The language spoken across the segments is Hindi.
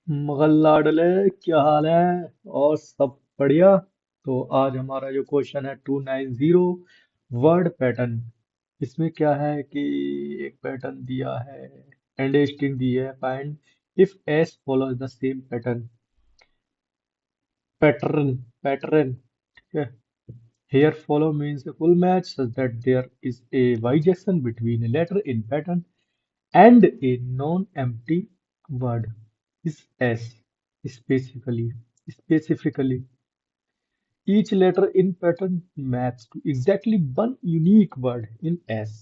मगल लाडले, क्या हाल है? और सब बढ़िया। तो आज हमारा जो क्वेश्चन है 290, वर्ड पैटर्न। इसमें क्या है कि एक पैटर्न दिया है एंड स्ट्रिंग दी है, find if S follows the same pattern. Pattern pattern, ठीक है। Here follow means a full match such that there is a bijection between a letter in pattern and a non-empty word is S. Specifically, specifically, each letter in pattern maps to exactly one unique word in S.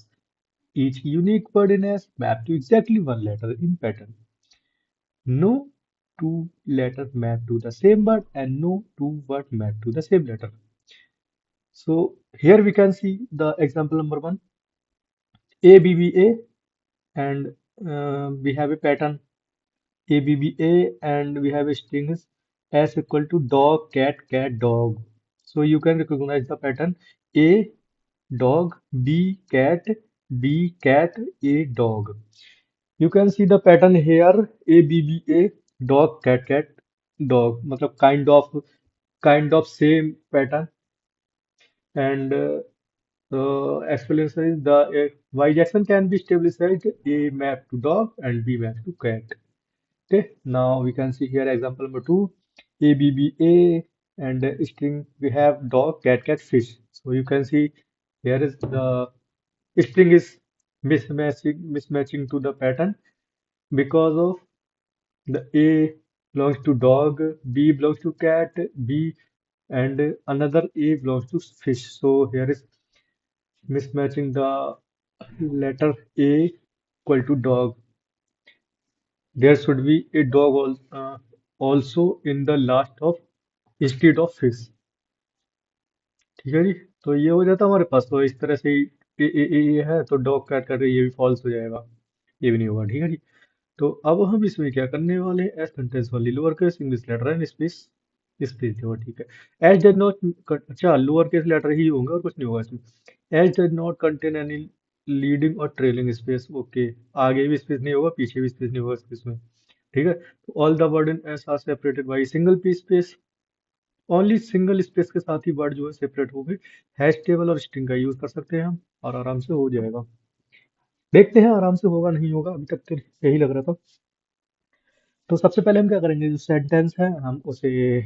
Each unique word in S map to exactly one letter in pattern. No two letters map to the same word and no two words map to the same letter. So here we can see the example number one, ABBA, and we have a pattern ABBA, and we have a strings S equal to dog, cat, cat, dog. So you can recognize the pattern A dog, B cat, B cat, A dog. You can see the pattern here ABBA dog, cat, cat, dog. मतलब kind of same pattern, and explanation is the y-jackson can be established as A map to dog and B map to cat. Okay, now we can see here example number two, ABBA, and string we have dog, cat, cat, fish. So you can see here is the string is mismatching to the pattern because of the A belongs to dog, B belongs to cat, B and another A belongs to fish. So here is mismatching the letter A equal to dog. There should be a dog also in the last of instead of fish। ठीक है जी। तो ये हो जाता है हमारे पास। तो इस तरह से ये है तो डॉग कैट कर रही, ये भी फॉल्स हो जाएगा, ये भी नहीं होगा। ठीक है जी। तो अब हम इसमें क्या करने वाले हैं, एस कंटेंस वाली lower case English letter and space space देखो। ठीक है, एच डज नॉट, अच्छा लोअर केस लेटर ही होंगे और कुछ नहीं होगा इसमें। H does not contain any leading और ट्रेलिंग स्पेस। ओके, आगे भी स्पेस नहीं होगा, पीछे भी स्पेस नहीं होगा इसमें। ठीक है, तो all the word in S R separated by single P space. Only single space के साथ ही वर्ड जो है सेपरेट हो गए। हैश टेबल और स्ट्रिंग का यूज कर सकते हैं हम, और आराम से हो जाएगा। देखते हैं आराम से होगा नहीं होगा, अभी तक तो यही लग रहा था। तो सबसे पहले हम क्या करेंगे, जो सेंटेंस है हम उसे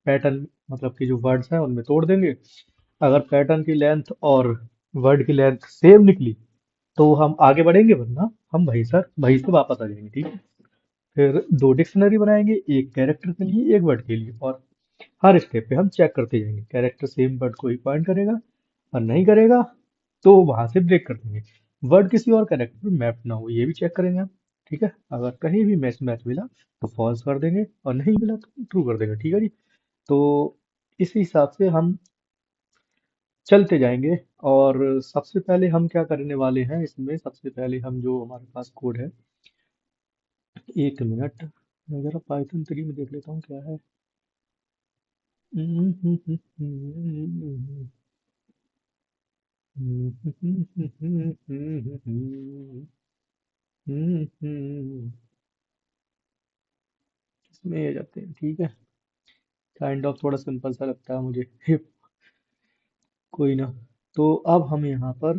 पैटर्न मतलब कि जो वर्ड्स हैं उनमें तोड़ देंगे। अगर पैटर्न की लेंथ और वर्ड की लेंथ सेम निकली तो हम आगे बढ़ेंगे, वरना हम वहीं से वापस आ जाएंगे। ठीक है, फिर दो डिक्शनरी बनाएंगे, एक कैरेक्टर के लिए एक वर्ड के लिए, और हर स्टेप पे हम चेक करते जाएंगे। कैरेक्टर सेम वर्ड को ही पॉइंट करेगा, और नहीं करेगा तो वहां से ब्रेक कर देंगे। वर्ड किसी और कैरेक्टर में मैप ना हो ये भी चेक करेंगे हम। ठीक है, अगर कहीं भी मैच मैच मिला तो फॉल्स कर देंगे, और नहीं मिला तो ट्रू कर देंगे। ठीक है जी। तो इस हिसाब से हम चलते जाएंगे। और सबसे पहले हम क्या करने वाले हैं इसमें, सबसे पहले हम जो हमारे पास कोड है, एक मिनट मैं जरा पाइथन 3 में देख लेता हूँ क्या है। इसमें आ जाते हैं। ठीक है, काइंड ऑफ थोड़ा सिंपल सा लगता है मुझे। कोई ना। तो अब हम यहाँ पर,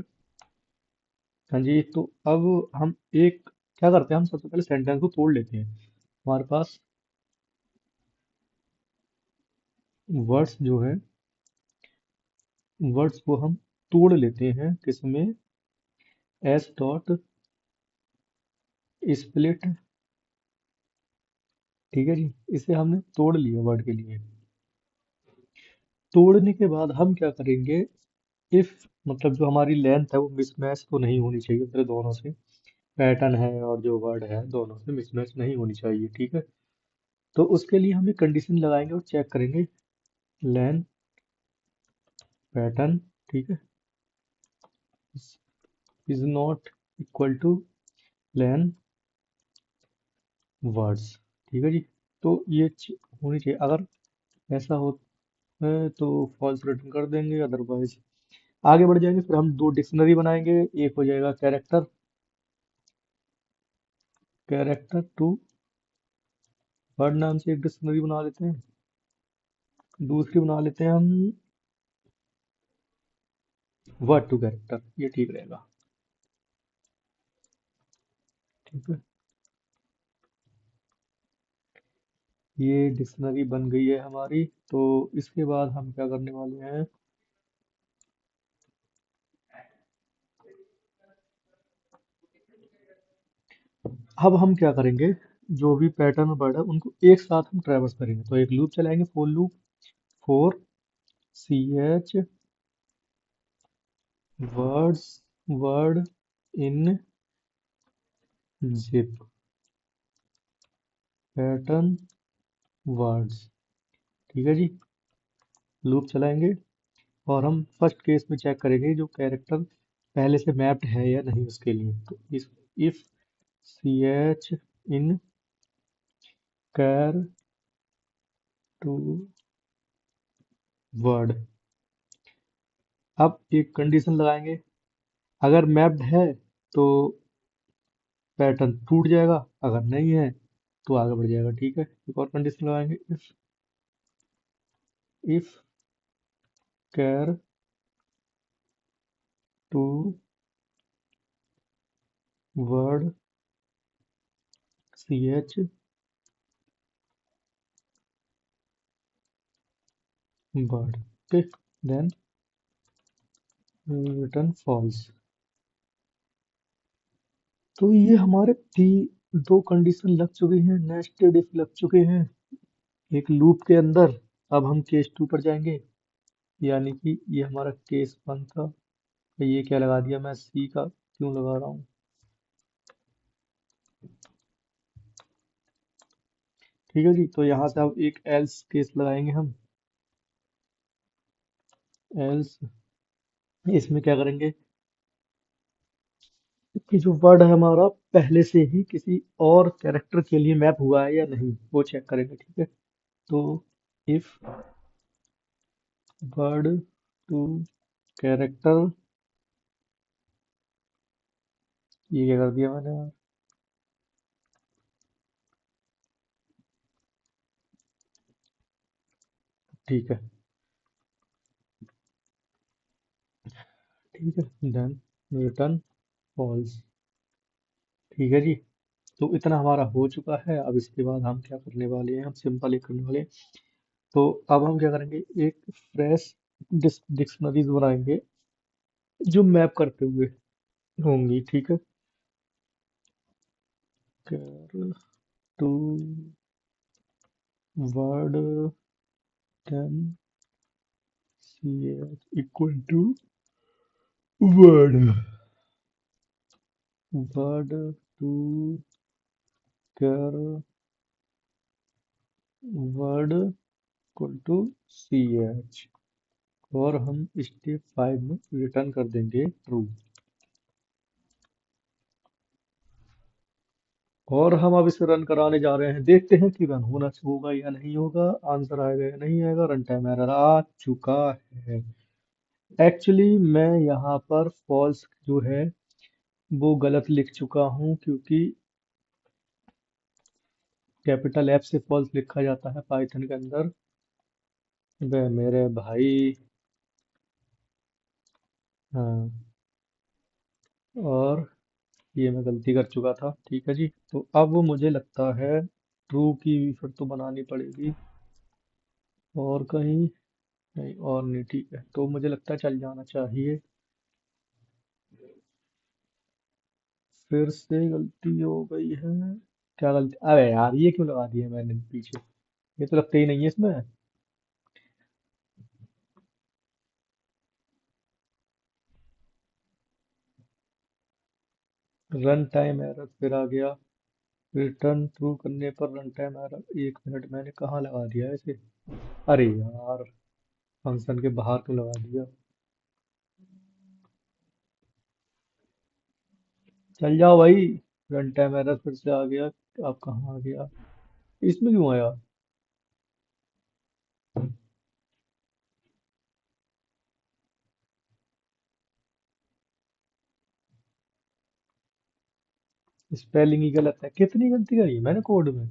हाँ जी, तो अब हम एक क्या करते हैं, हम सबसे पहले सेंटेंस को तोड़ लेते हैं। हमारे पास वर्ड्स जो है, वर्ड्स को हम तोड़ लेते हैं किसमें, एस डॉट स्प्लिट। ठीक है जी, इसे हमने तोड़ लिया वर्ड के लिए। तोड़ने के बाद हम क्या करेंगे, इफ मतलब जो हमारी लेंथ है वो मिसमैच तो नहीं होनी चाहिए मेरे दोनों से। पैटर्न है और जो वर्ड है दोनों से मिसमैच नहीं होनी चाहिए। ठीक है, तो उसके लिए हम एक कंडीशन लगाएंगे और चेक करेंगे, लेन पैटर्न, ठीक है, is not equal two lane words. ठीक है जी। तो ये होनी चाहिए। अगर ऐसा हो है तो फॉल्स रिटर्न कर देंगे, अदरवाइज आगे बढ़ जाएंगे। फिर हम दो डिक्शनरी बनाएंगे, एक हो जाएगा कैरेक्टर, कैरेक्टर टू वर्ड नाम से एक डिक्शनरी बना लेते हैं। दूसरी बना लेते हैं हम वर्ड टू कैरेक्टर, ये ठीक रहेगा। ठीक है, ये डिक्शनरी बन गई है हमारी। तो इसके बाद हम क्या करने वाले हैं, अब हम क्या करेंगे, जो भी पैटर्न वर्ड है उनको एक साथ हम ट्रैवर्स करेंगे। तो एक लूप चलाएंगे, for loop, for c h words, word in zip pattern words. ठीक है जी, लूप चलाएंगे और हम फर्स्ट केस में चेक करेंगे जो कैरेक्टर पहले से मैप्ड है या नहीं उसके लिए। तो if c h in char to word, अब एक कंडीशन लगाएंगे, अगर मैप्ड है तो पैटर्न टूट जाएगा, अगर नहीं है तो आगे बढ़ जाएगा। ठीक है, एक और कंडीशन लगाएंगे, if char to word c h word, okay, then return false. तो ये हमारे दो कंडीशन लग चुकी हैं, नेस्टेड इफ लग चुके हैं एक लूप के अंदर। अब हम केस टू पर जाएंगे, यानी कि ये हमारा केस वन था। ये क्या लगा दिया मैं, सी का क्यों लगा रहा हूँ। ठीक है जी, तो यहाँ से अब एक एल्स केस लगाएंगे हम। एल्स, इसमें क्या करेंगे कि जो वर्ड है हमारा पहले से ही किसी और कैरेक्टर के लिए मैप हुआ है या नहीं, वो चेक करेंगे। ठीक है, तो इफ वर्ड टू कैरेक्टर, ये क्या कर दिया मैंने यार? ठीक है, ठीक है, देन रिटर्न फॉल्स। ठीक है जी, तो इतना हमारा हो चुका है। अब इसके बाद हम क्या करने वाले हैं, हम सिंपल एक करने वाले हैं। तो अब हम क्या करेंगे, एक फ्रेश डिक्शनरीज बनाएंगे जो मैप करते हुए होंगी। ठीक है, two word can C H equal to word, word to कर word equal to C H, और हम स्टेप 5 में रिटर्न कर देंगे ट्रू। और हम अब इसे रन कराने जा रहे हैं, देखते हैं कि रन होगा या नहीं होगा, आंसर आएगा या नहीं आएगा। रन टाइम एरर आ चुका है। एक्चुअली मैं यहाँ पर फॉल्स जो है वो गलत लिख चुका हूँ, क्योंकि कैपिटल एफ से फॉल्स लिखा जाता है पाइथन के अंदर। वे मेरे भाई, हाँ, और ये मैं गलती कर चुका था। ठीक है जी, तो अब मुझे लगता है ट्रू की भी फिर तो बनानी पड़ेगी, और कहीं नहीं, और नहीं। ठीक है, तो मुझे लगता है चल जाना चाहिए। फिर से गलती हो गई है। क्या गलती, अरे यार ये क्यों लगा दिया मैंने पीछे, ये तो लगते ही नहीं है इसमें। रन टाइम एरर फिर आ गया, रिटर्न ट्रू करने पर रन टाइम एरर। एक मिनट, मैंने कहाँ लगा दिया है इसे, अरे यार फंक्शन के बाहर क्यों लगा दिया। चल जाओ भाई, रन टाइम एरर फिर से आ गया। अब कहाँ आ गया, इसमें क्यों आया। स्पेलिंग ही गलत है, कितनी गलती करी है मैंने कोड में।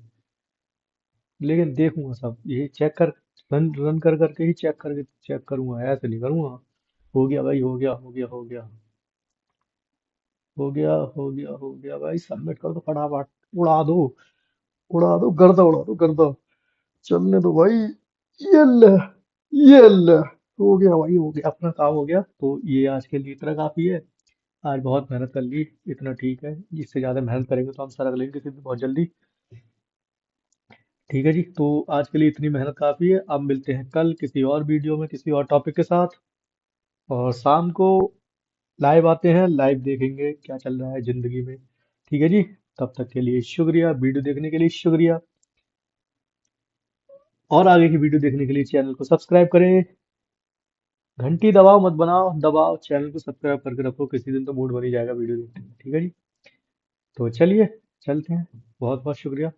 लेकिन देखूंगा सब ये चेक कर, रन रन कर करके ही चेक करके चेक करूंगा, ऐसे नहीं करूंगा। हो गया भाई, हो गया हो गया हो गया हो गया हो गया हो गया भाई, सबमिट कर दो फटाफट। उड़ा दो, उड़ा दो गर्दा, उड़ा दो गर्दा। चलने दो भाई। ये ले, ये ले। हो गया भाई, हो गया, अपना काम हो गया। तो ये आज के लिए इतना काफी है। आज बहुत मेहनत कर ली, इतना ठीक है। इससे ज्यादा मेहनत करेंगे तो हम सर लेंगे किसी दिन बहुत जल्दी। ठीक है जी, तो आज के लिए इतनी मेहनत काफी है। अब मिलते हैं कल किसी और वीडियो में किसी और टॉपिक के साथ। और शाम को लाइव आते हैं, लाइव देखेंगे क्या चल रहा है जिंदगी में। ठीक है जी, तब तक के लिए शुक्रिया, वीडियो देखने के लिए शुक्रिया। और आगे की वीडियो देखने के लिए चैनल को सब्सक्राइब करें। घंटी दबाओ मत, बनाओ दबाओ, चैनल को सब्सक्राइब करके रखो, किसी दिन तो मूड बन ही जाएगा वीडियो देखने का। ठीक है जी, तो चलिए चलते हैं। बहुत बहुत शुक्रिया।